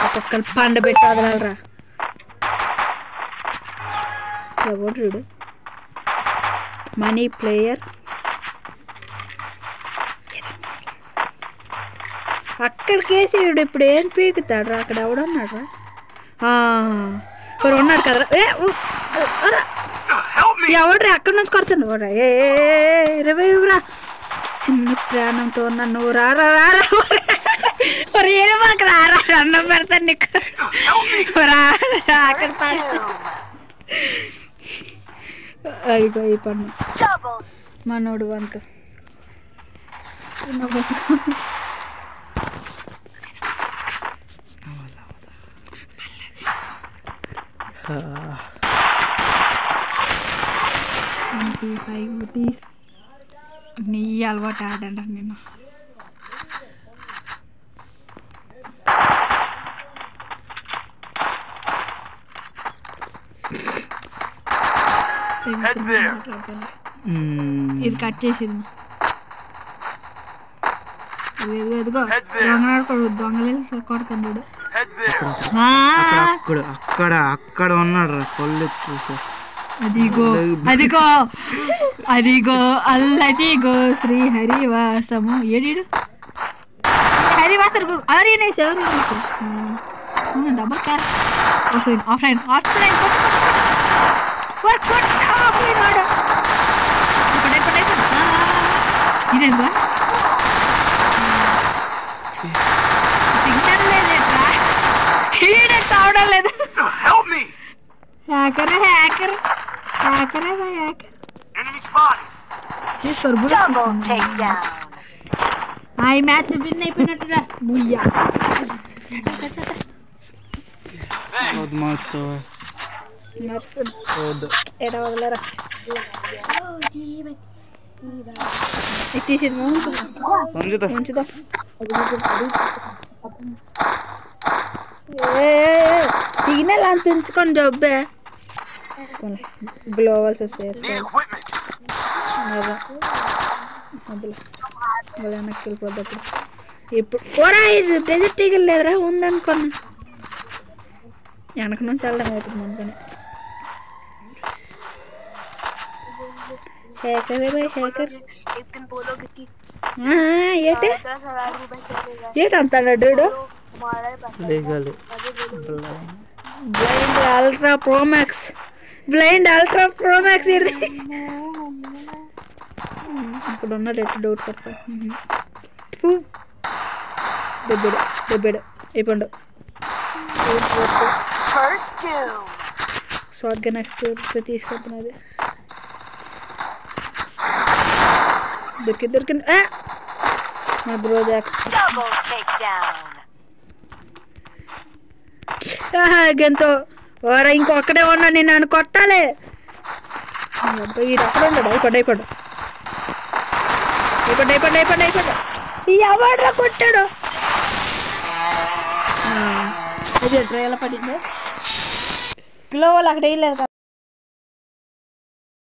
ఒక్కొక్కరు పండ పెట్టి వదలరా ఎవడు చూడు మనీ ప్లేయర్ అక్కడికేసి వీడు ఇప్పుడు ఏం పీకుతాడు అక్కడ ఎవడున్నాడు మరి ఉన్నాడు కదరా ఎవడ్రా అక్కడి నుంచి కొడుతుంది కూడా రా చిన్న ప్రాణంతో నన్ను రారా రారా మరి ఏమో మాకు రారా అన్నం పెడతాను నీకు అక్కడ అదిగో ఈ పన్ను మనోడు వంక నీ అలవాటు ఆడంట నేను ఇది కట్ చేసింది ఎదుగో దొంగలు కొడుతుంది అక్కడ ఉన్నాడు కొల్లు అదిగో అదిగో అదిగో అల్లదిగో శ్రీహరివాసము ఏడు హరివాసరు అరేనేసి double cash offline offline offline ఇదేందా సిగ్నల్ లేదేట్రా కావడం లేదు హ్యాకర్ హ్యాకర్ హ్యాకర్ హ్యాకర్ ఈ మ్యాచ్ విన్ అయిపోయినట్టురా ముయ్యా ఎడ వదలరా తీసేది ఉంచుదా సిగ్నల్ అంత ఉంచుకొని జబ్బే గ్లోవల్స్ వస్తాయి వెనక్కి వెళ్ళిపోద్ది అప్పుడు ఇప్పుడు కూర ఇది డెజర్ట్ ఈగల్ లేదురా ఉందనుకున్నా వెనక నుంచి వెళ్ళడం అవుతుంది అనుకుని हैकर है भाई हैकर एक दिन बोलोगे कि ఏంటి ఏంటి అంటాడు డూడు బ్లైండ్ అల్ట్రా ప్రో మ్యాక్స్ ఇది ఇక్కడ ఉన్న రెడ్ డౌట్ కొత్త దెబ్బడు అయిపోండు షార్ట్గా నెక్స్ట్ తీసుకుంటున్నది దొరికింది మా బ్రో గెంతో ఓరా ఇంకొక్కడే ఉన్నా నేను నన్ను కొట్టాలి ఈడు అక్కడ ఉన్నాడు అయిపోడు ఎవడ్రా కొట్టాడు అది ఎలా పడిందో గ్లోవల్ అక్కడ వేయలేదు